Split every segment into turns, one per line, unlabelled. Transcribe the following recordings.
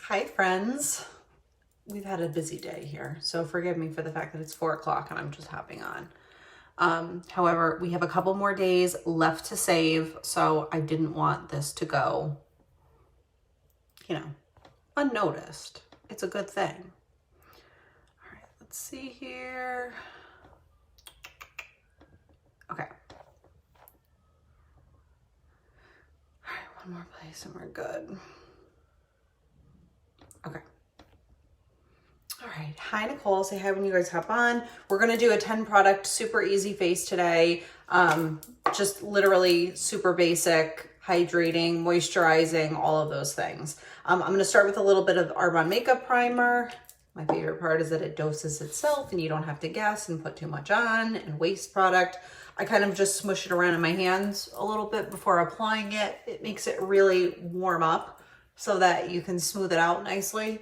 Hi friends. We've had a busy day here, so forgive me for the fact that it's 4 o'clock and I'm just hopping on. However, we have a couple more days left to save, so I didn't want this to go, unnoticed. It's a good thing. All right, let's see here. Okay. All right, one more place and we're good. Okay. All right. Hi, Nicole. Say hi when you guys hop on. We're going to do a 10 product, super easy face today. Just literally super basic, hydrating, moisturizing, all of those things. I'm going to start with a little bit of Arbonne makeup primer. My favorite part is that it doses itself and you don't have to guess and put too much on and waste product. I kind of just smush it around in my hands a little bit before applying it. It makes it really warm up so that you can smooth it out nicely.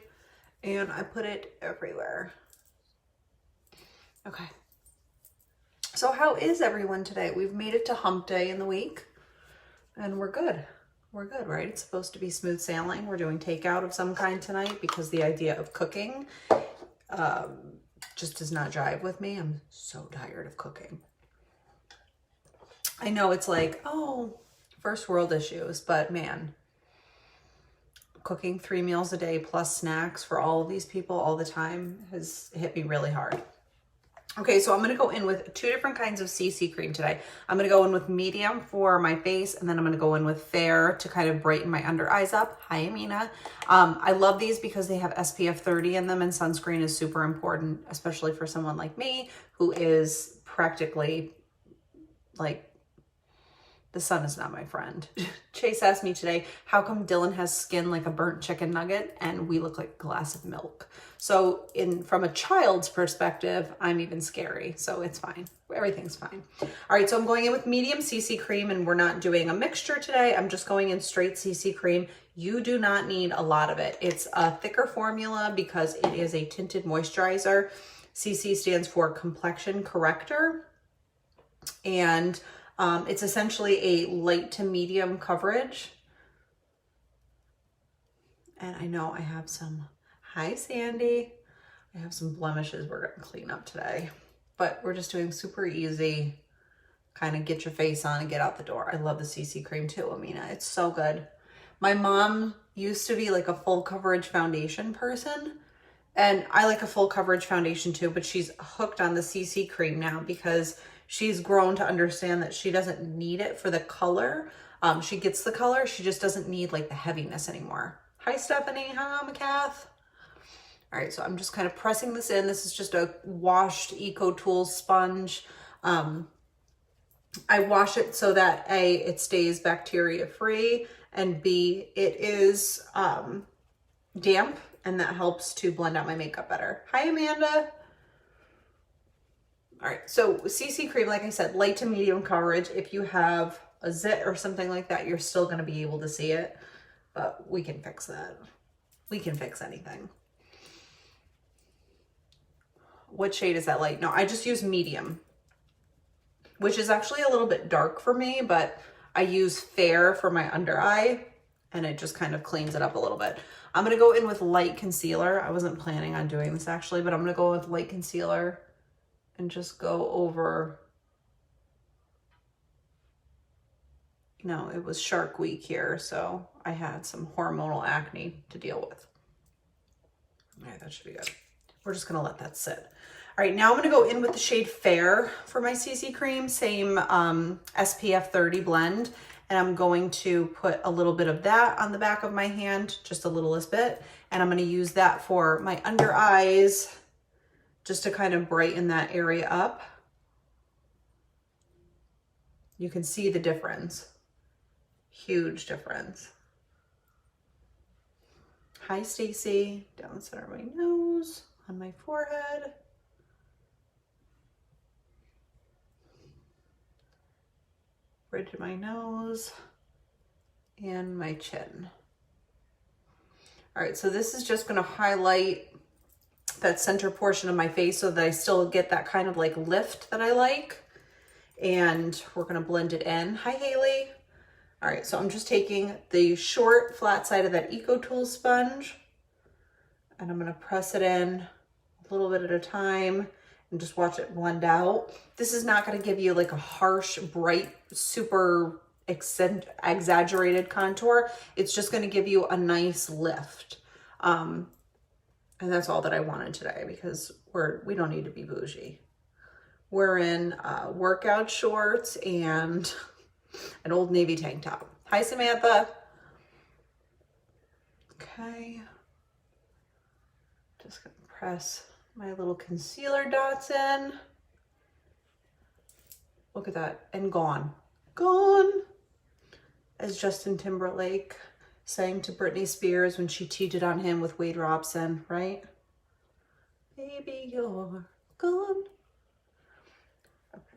And I put it everywhere. Okay. So how is everyone today? We've made it to hump day in the week and we're good. We're good, right? It's supposed to be smooth sailing. We're doing takeout of some kind tonight because the idea of cooking just does not jive with me. I'm so tired of cooking. I know it's like, oh, first world issues, but man, cooking 3 meals a day plus snacks for all of these people all the time has hit me really hard. Okay, so I'm going to go in with 2 different kinds of CC cream today. I'm going to go in with medium for my face, and then I'm going to go in with fair to kind of brighten my under eyes up. Hi, Amina. I love these because they have SPF 30 in them, and sunscreen is super important, especially for someone like me who is practically like, the sun is not my friend. Chase asked me today, how come Dylan has skin like a burnt chicken nugget and we look like a glass of milk? So from a child's perspective, I'm even scary. So it's fine. Everything's fine. All right, so I'm going in with medium CC cream and we're not doing a mixture today. I'm just going in straight CC cream. You do not need a lot of it. It's a thicker formula because it is a tinted moisturizer. CC stands for complexion corrector. And it's essentially a light to medium coverage. And I know I have some, hi Sandy, I have some blemishes we're going to clean up today. But we're just doing super easy, kind of get your face on and get out the door. I love the CC cream too, Amina. It's so good. My mom used to be like a full coverage foundation person. And I like a full coverage foundation too, but she's hooked on the CC cream now because she's grown to understand that she doesn't need it for the color. She gets the color. She just doesn't need like the heaviness anymore. Hi, Stephanie. Hi, McCath. All right, so I'm just kind of pressing this in. This is just a washed Eco Tools sponge. I wash it so that A, it stays bacteria free, and B, it is damp, and that helps to blend out my makeup better. Hi, Amanda. All right, so CC cream, like I said, light to medium coverage. If you have a zit or something like that, you're still going to be able to see it, but we can fix that. We can fix anything. What shade is that light? No, I just use medium, which is actually a little bit dark for me, but I use fair for my under eye, and it just kind of cleans it up a little bit. I'm going to go in with light concealer. I wasn't planning on doing this actually, but I'm going to go with light concealer and just go over, it was Shark Week here, so I had some hormonal acne to deal with. All right, that should be good. We're just gonna let that sit. All right, now I'm gonna go in with the shade Fair for my CC cream, same SPF 30 blend, and I'm going to put a little bit of that on the back of my hand, just a littlest bit, and I'm gonna use that for my under eyes, just to kind of brighten that area up. You can see the difference. Huge difference. Hi, Stacy. Down the center of my nose, on my forehead. Bridge of my nose and my chin. All right, so this is just gonna highlight that center portion of my face so that I still get that kind of like lift that I like. And we're gonna blend it in. Hi, Haley. All right, so I'm just taking the short flat side of that Eco Tools sponge And I'm gonna press it in a little bit at a time and just watch it blend out. This is not gonna give you like a harsh, bright, super exaggerated contour. It's just gonna give you a nice lift. And that's all that I wanted today because we don't need to be bougie. We're in workout shorts and an Old Navy tank top. Hi, Samantha. Okay. Just gonna press my little concealer dots in. Look at that, and gone. Gone. As Justin Timberlake sang to Britney Spears when she cheated on him with Wade Robson, right? Baby, you're gone. Okay.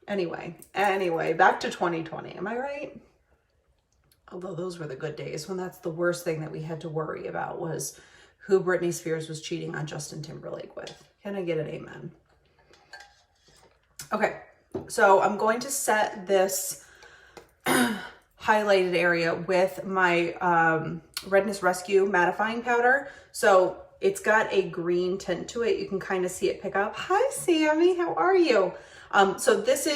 Anyway, back to 2020, am I right? Although those were the good days when that's the worst thing that we had to worry about was who Britney Spears was cheating on Justin Timberlake with. Can I get an amen? Okay, so I'm going to set this highlighted area with my Redness Rescue mattifying powder. So it's got a green tint to it. You can kind of see it pick up. Hi, Sammy, how are you? So this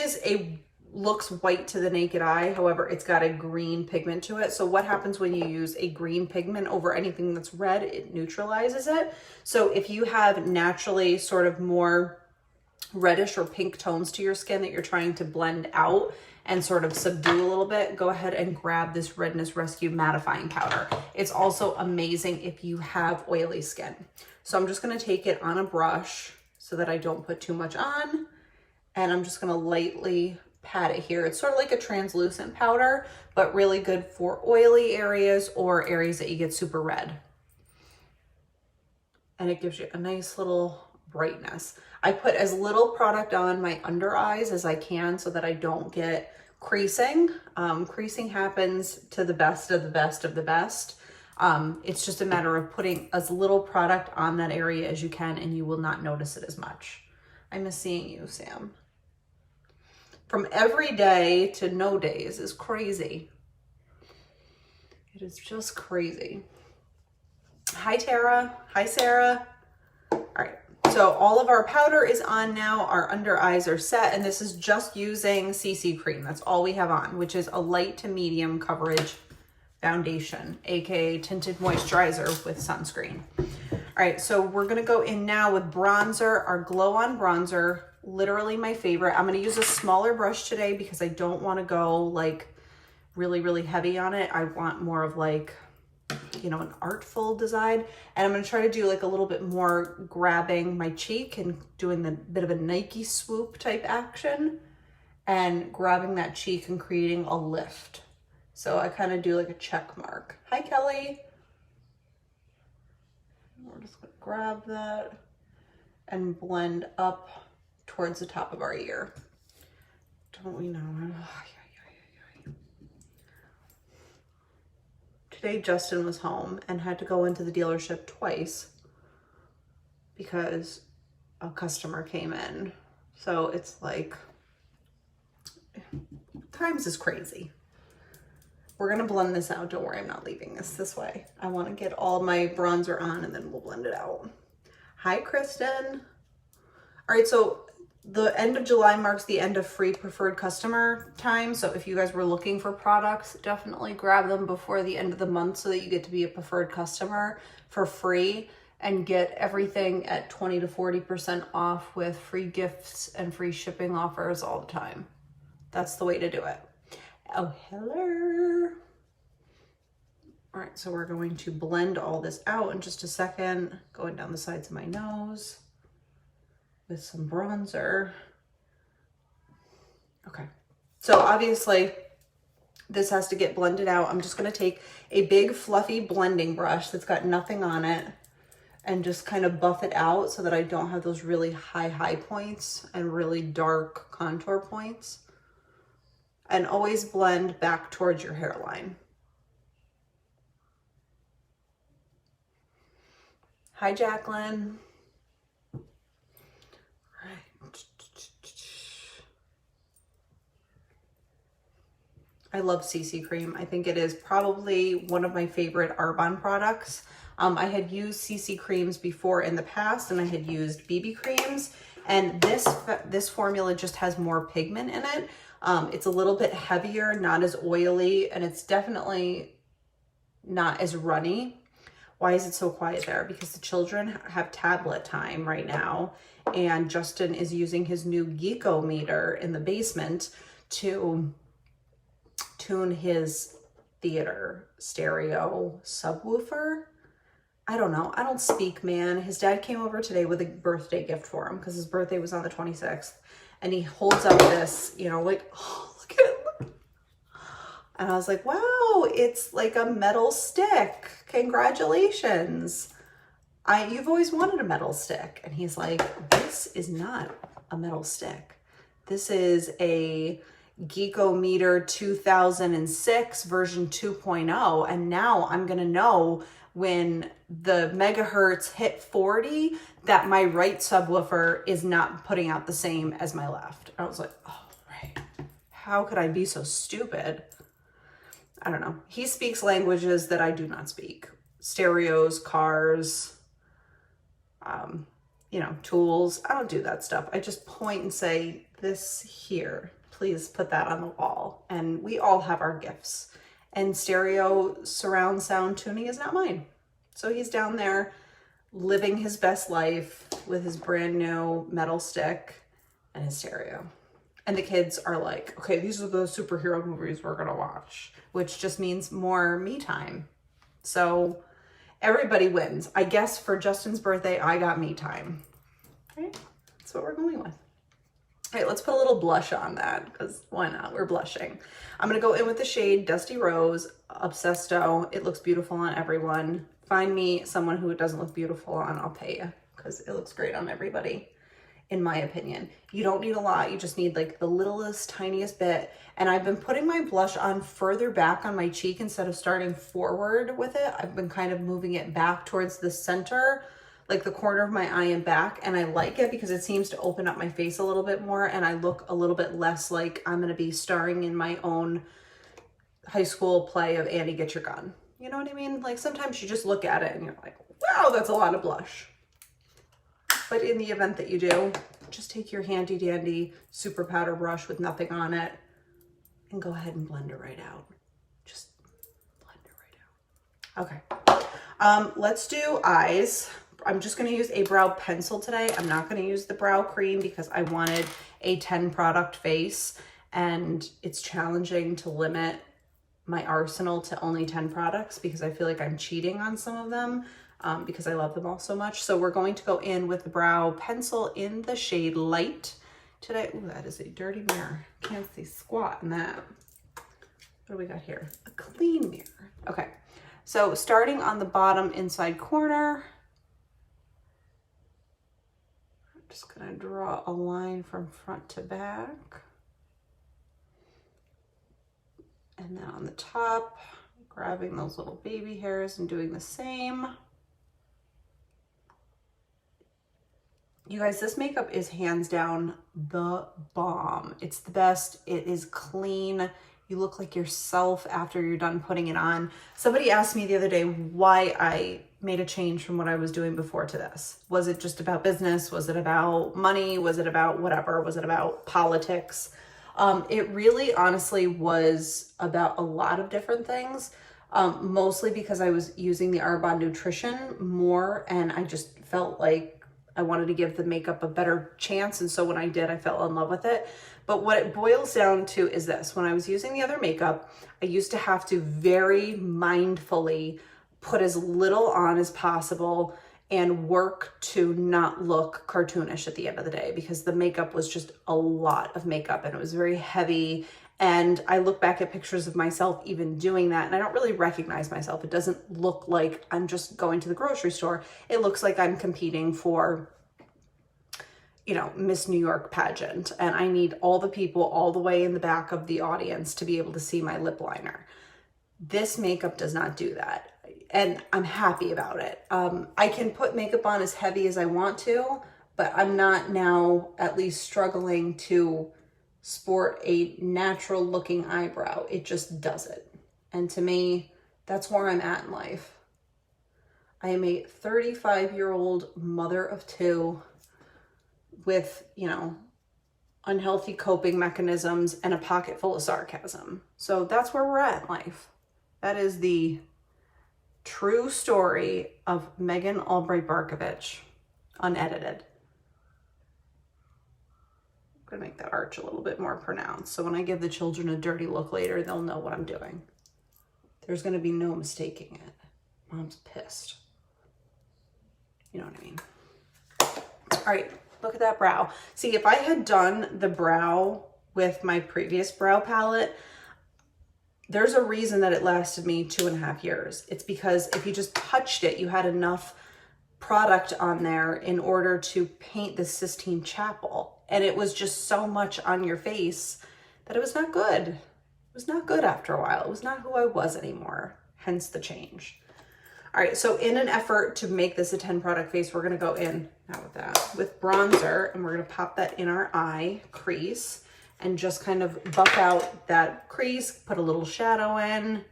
looks white to the naked eye. However, it's got a green pigment to it. So what happens when you use a green pigment over anything that's red? It neutralizes it. So if you have naturally sort of more reddish or pink tones to your skin that you're trying to blend out and sort of subdue a little bit, go ahead and grab this Redness Rescue mattifying powder. It's also amazing if you have oily skin. So I'm just gonna take it on a brush so that I don't put too much on. And I'm just gonna lightly pat it here. It's sort of like a translucent powder, but really good for oily areas or areas that you get super red. And it gives you a nice little brightness. I put as little product on my under eyes as I can so that I don't get creasing. Creasing happens to the best of the best of the best. It's just a matter of putting as little product on that area as you can and you will not notice it as much. I miss seeing you, Sam. From every day to no days is crazy. It is just crazy. Hi, Tara. Hi, Sarah. All right. So all of our powder is on now. Our under eyes are set. And this is just using CC cream. That's all we have on, which is a light to medium coverage foundation, AKA tinted moisturizer with sunscreen. All right. So we're going to go in now with bronzer, our Glow On bronzer. Literally my favorite. I'm going to use a smaller brush today because I don't want to go like really, really heavy on it. I want more of like, you know, an artful design. And I'm going to try to do like a little bit more grabbing my cheek and doing the bit of a Nike swoop type action and grabbing that cheek and creating a lift. So I kind of do like a check mark. Hi, Kelly. We're just going to grab that and blend up towards the top of our ear. Don't we know? Today Justin was home and had to go into the dealership twice because a customer came in. So it's like, times is crazy. We're gonna blend this out. Don't worry, I'm not leaving this way. I want to get all my bronzer on and then we'll blend it out. Hi, Kristen. All right, so the end of July marks the end of free preferred customer time. So if you guys were looking for products, definitely grab them before the end of the month so that you get to be a preferred customer for free and get everything at 20 to 40% off with free gifts and free shipping offers all the time. That's the way to do it. Oh, hello. All right, so we're going to blend all this out in just a second, going down the sides of my nose with some bronzer. Okay, so obviously this has to get blended out. I'm just gonna take a big fluffy blending brush that's got nothing on it and just kind of buff it out so that I don't have those really high points and really dark contour points. And always blend back towards your hairline. Hi, Jacqueline. I love CC cream. I think it is probably one of my favorite Arbonne products. I had used CC creams before in the past, and I had used BB creams, and this formula just has more pigment in it. It's a little bit heavier, not as oily, and it's definitely not as runny. Why is it so quiet there? Because the children have tablet time right now, and Justin is using his new geekometer in the basement to tune his theater stereo subwoofer. I don't know. I don't speak, man. His dad came over today with a birthday gift for him because his birthday was on the 26th. And he holds up this, you know, like, oh, look at it. Look. And I was like, wow, it's like a metal stick. Congratulations. You've always wanted a metal stick. And he's like, this is not a metal stick. This is a Geekometer 2006 version 2.0. And now I'm going to know when the megahertz hit 40 that my right subwoofer is not putting out the same as my left. I was like, oh, right. How could I be so stupid? I don't know. He speaks languages that I do not speak. Stereos, cars, you know, tools. I don't do that stuff. I just point and say, this here, please put that on the wall. And we all have our gifts. And stereo surround sound tuning is not mine. So he's down there living his best life with his brand new metal stick and his stereo. And the kids are like, okay, these are the superhero movies we're gonna watch, which just means more me time. So everybody wins. I guess for Justin's birthday, I got me time. Right? That's what we're going with. All right, let's put a little blush on that because why not? We're blushing. I'm going to go in with the shade Dusty Rose, Obsesto. It looks beautiful on everyone. Find me someone who it doesn't look beautiful on, I'll pay you because it looks great on everybody, in my opinion. You don't need a lot. You just need like the littlest, tiniest bit. And I've been putting my blush on further back on my cheek instead of starting forward with it. I've been kind of moving it back towards the center, like the corner of my eye and back, and I like it because it seems to open up my face a little bit more and I look a little bit less like I'm going to be starring in my own high school play of Annie Get Your Gun. You know what I mean? Like sometimes you just look at it and you're like, wow, that's a lot of blush. But in the event that you do, just take your handy dandy super powder brush with nothing on it and go ahead and blend it right out. Just blend it right out. Okay. Let's do eyes. I'm just going to use a brow pencil today. I'm not going to use the brow cream because I wanted a 10 product face and it's challenging to limit my arsenal to only 10 products because I feel like I'm cheating on some of them because I love them all so much. So we're going to go in with the brow pencil in the shade Light today. Ooh, that is a dirty mirror. Can't see squat in that. What do we got here? A clean mirror. Okay. So starting on the bottom inside corner, just gonna draw a line from front to back. And then on the top, grabbing those little baby hairs and doing the same. You guys, this makeup is hands down the bomb. It's the best. It is clean. You look like yourself after you're done putting it on. Somebody asked me the other day why I made a change from what I was doing before to this. Was it just about business? Was it about money? Was it about whatever? Was it about politics? It really honestly was about a lot of different things, mostly because I was using the Arbonne nutrition more and I just felt like I wanted to give the makeup a better chance. And so when I did, I fell in love with it. But what it boils down to is this. When I was using the other makeup, I used to have to very mindfully put as little on as possible and work to not look cartoonish at the end of the day because the makeup was just a lot of makeup and it was very heavy. And I look back at pictures of myself even doing that and I don't really recognize myself. It doesn't look like I'm just going to the grocery store. It looks like I'm competing for, you know, Miss New York pageant and I need all the people all the way in the back of the audience to be able to see my lip liner. This makeup does not do that. And I'm happy about it. I can put makeup on as heavy as I want to, but I'm not now at least struggling to sport a natural looking eyebrow. It just does it. And to me, that's where I'm at in life. I am a 35-year-old mother of two with, you know, unhealthy coping mechanisms and a pocket full of sarcasm. So that's where we're at in life. That is the true story of Megan Albright Barkovich, unedited. I'm gonna make that arch a little bit more pronounced, so when I give the children a dirty look later, they'll know what I'm doing. There's gonna be no mistaking it. Mom's pissed. You know what I mean? All right, look at that brow. See, if I had done the brow with my previous brow palette, there's a reason that it lasted me 2.5 years. It's because if you just touched it, you had enough product on there in order to paint the Sistine Chapel. And it was just so much on your face that it was not good. It was not good after a while. It was not who I was anymore, hence the change. All right, so in an effort to make this a 10 product face, we're gonna go in, not with that, with bronzer, and we're gonna pop that in our eye crease and just kind of buff out that crease, put a little shadow in.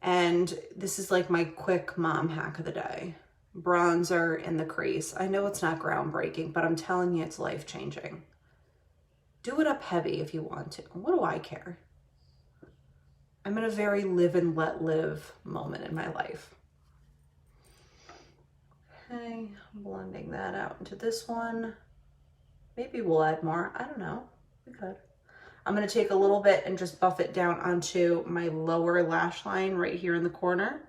And this is like my quick mom hack of the day. Bronzer in the crease. I know it's not groundbreaking, but I'm telling you, it's life-changing. Do it up heavy if you want to. What do I care? I'm in a very live and let live moment in my life. Okay, blending that out into this one. Maybe we'll add more. I don't know. We could. I'm going to take a little bit and just buff it down onto my lower lash line right here in the corner.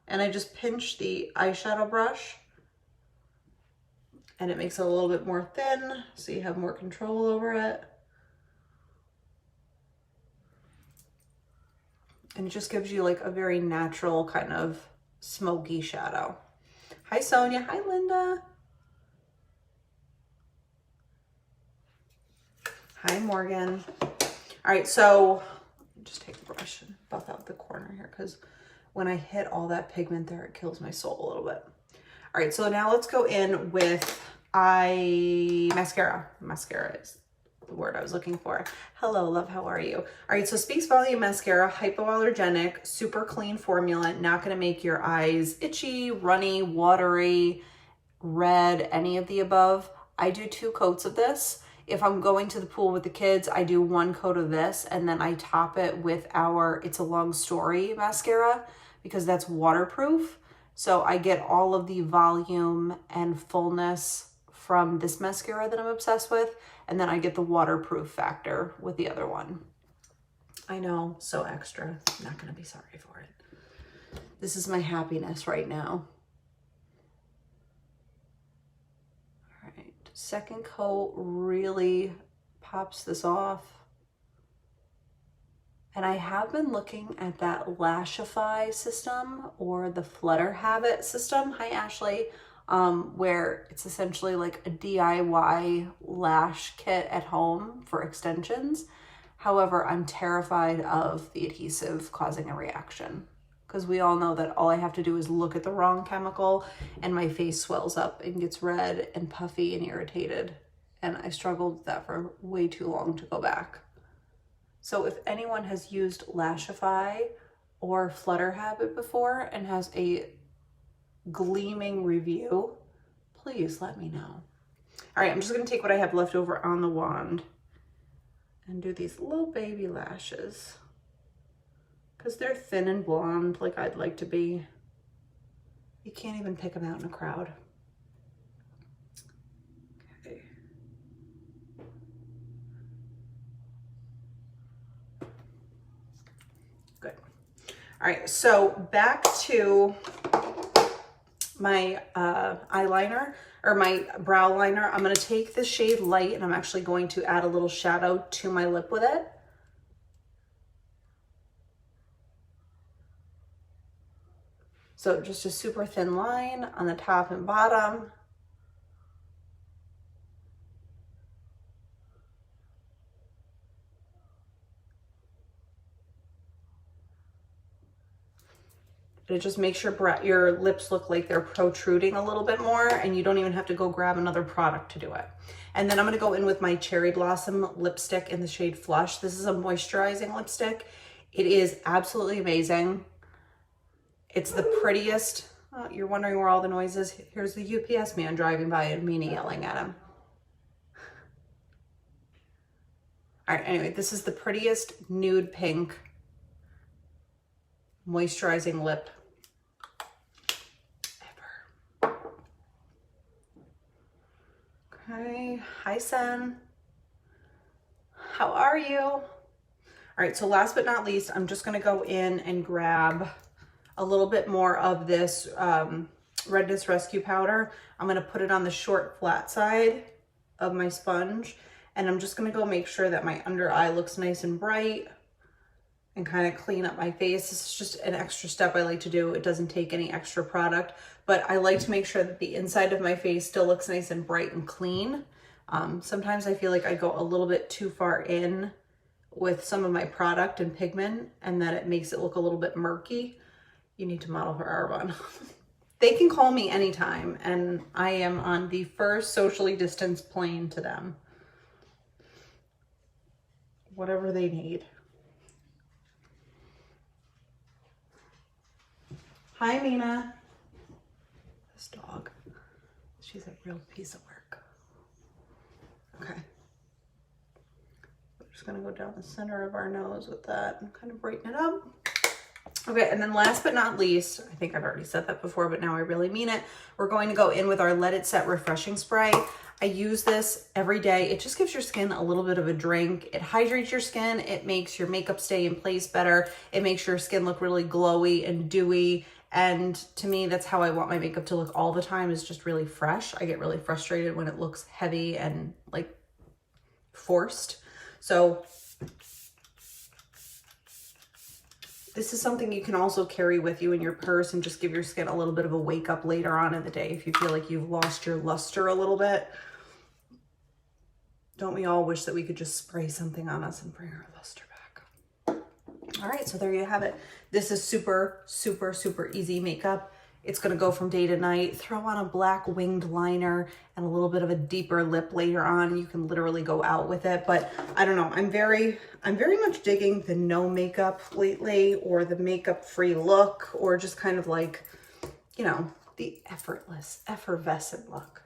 And I just pinch the eyeshadow brush and it makes it a little bit more thin so you have more control over it. And it just gives you like a very natural kind of smoky shadow. Hi, Sonia. Hi, Linda. Hi, Morgan. All right, so just take the brush and buff out the corner here because when I hit all that pigment there, it kills my soul a little bit. All right, so now let's go in with mascara. Mascara is the word I was looking for. Hello, love, how are you? All right, so Speaks Volume Mascara, hypoallergenic, super clean formula, not gonna make your eyes itchy, runny, watery, red, any of the above. I do 2 coats of this. If I'm going to the pool with the kids, I do 1 coat of this and then I top it with our It's a Long Story mascara because that's waterproof. So I get all of the volume and fullness from this mascara that I'm obsessed with. And then I get the waterproof factor with the other one. I know, so extra. I'm not gonna be sorry for it. This is my happiness right now. All right, second coat really pops this off. And I have been looking at that Lashify system or the Flutter Habit system. Hi, Ashley. Where it's essentially like a DIY lash kit at home for extensions. However, I'm terrified of the adhesive causing a reaction because we all know that all I have to do is look at the wrong chemical and my face swells up and gets red and puffy and irritated. And I struggled with that for way too long to go back. So if anyone has used Lashify or Flutter Habit before and has a gleaming review, please let me know. All right, I'm just gonna take what I have left over on the wand and do these little baby lashes because they're thin and blonde like I'd like to be. You can't even pick them out in a crowd. Okay. Good. All right, so back to my eyeliner or my brow liner. I'm going to take the shade Light and I'm actually going to add a little shadow to my lip with it. So just a super thin line on the top and bottom. It just makes your lips look like they're protruding a little bit more and you don't even have to go grab another product to do it. And then I'm gonna go in with my Cherry Blossom lipstick in the shade Flush. This is a moisturizing lipstick. It is absolutely amazing. It's the prettiest. Oh, Oh, you're wondering where all the noise is? Here's the UPS man driving by and Mina yelling at him. All right, anyway, this is the prettiest nude pink moisturizing lip ever. Okay, hi Sen. How are you? All right, so last but not least, I'm just gonna go in and grab a little bit more of this Redness Rescue Powder. I'm gonna put it on the short flat side of my sponge, and I'm just gonna go make sure that my under eye looks nice and bright and kind of clean up my face. This is just an extra step I like to do. It doesn't take any extra product, but I like to make sure that the inside of my face still looks nice and bright and clean. Sometimes I feel like I go a little bit too far in with some of my product and pigment, and that it makes it look a little bit murky. You need to model for Arbonne. They can call me anytime, and I am on the first socially distanced plane to them. Whatever they need. Hi, Mina. This dog. She's a real piece of work. Okay. We're just gonna go down the center of our nose with that and kind of brighten it up. Okay, and then last but not least, I think I've already said that before, but now I really mean it. We're going to go in with our Let It Set Refreshing Spray. I use this every day. It just gives your skin a little bit of a drink. It hydrates your skin. It makes your makeup stay in place better. It makes your skin look really glowy and dewy. And to me, that's how I want my makeup to look all the time, is just really fresh. I get really frustrated when it looks heavy and like forced. So this is something you can also carry with you in your purse and just give your skin a little bit of a wake up later on in the day if you feel like you've lost your luster a little bit. Don't we all wish that we could just spray something on us and bring our luster back? All right, so there you have it. This is super, super, super easy makeup. It's gonna go from day to night. Throw on a black winged liner and a little bit of a deeper lip later on. You can literally go out with it, but I don't know. I'm very much digging the no makeup lately, or the makeup free look, or just kind of like, you know, the effortless, effervescent look.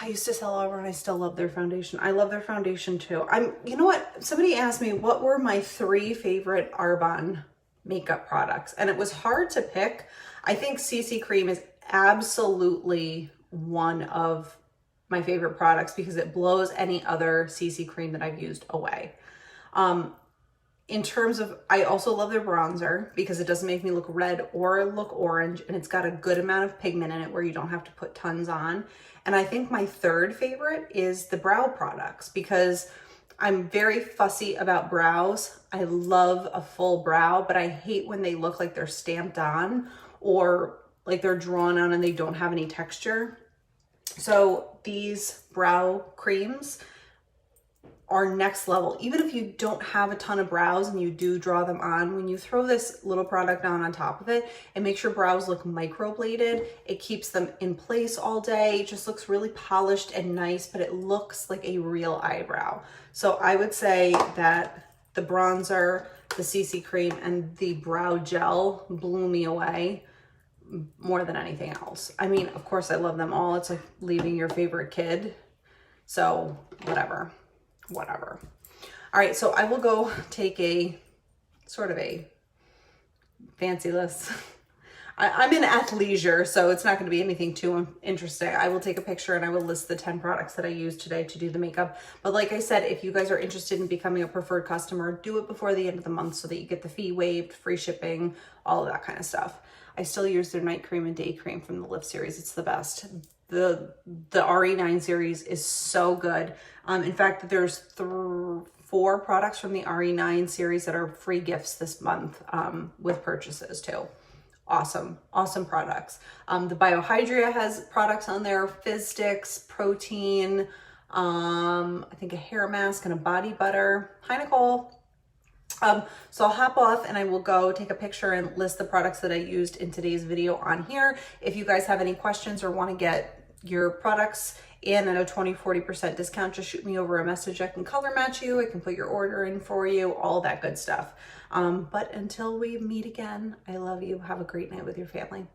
I used to sell Arbonne and I still love their foundation. I love their foundation too. You know what? Somebody asked me what were my 3 favorite Arbonne makeup products, and it was hard to pick. I think CC cream is absolutely one of my favorite products because it blows any other CC cream that I've used away. In terms of, I also love their bronzer because it doesn't make me look red or look orange, and it's got a good amount of pigment in it where you don't have to put tons on. And I think my 3rd favorite is the brow products because I'm very fussy about brows. I love a full brow, but I hate when they look like they're stamped on or like they're drawn on and they don't have any texture. So these brow creams are next level. Even if you don't have a ton of brows and you do draw them on, when you throw this little product on top of it, it makes your brows look microbladed. It keeps them in place all day. It just looks really polished and nice, but it looks like a real eyebrow. So I would say that the bronzer, the CC cream, and the brow gel blew me away more than anything else. I mean, of course I love them all. It's like leaving your favorite kid. So whatever. All right, so I will go take a sort of a fancy list. I'm in athleisure, so it's not going to be anything too interesting. I will take a picture and I will list the 10 products that I used today to do the makeup. But like I said, if you guys are interested in becoming a preferred customer, do it before the end of the month so that you get the fee waived, free shipping, all of that kind of stuff. I still use their night cream and day cream from the Lift series. It's the best. The RE9 series is so good. In fact, there's 4 products from the RE9 series that are free gifts this month with purchases too. Awesome products. The Biohydria has products on there, fizz sticks, protein, I think a hair mask and a body butter. Hi, Nicole. So I'll hop off and I will go take a picture and list the products that I used in today's video on here. If you guys have any questions or want to get your products in at a 20-40% discount, just shoot me over a message. I can color match you. I can put your order in for you, all that good stuff. But until we meet again, I love you. Have a great night with your family.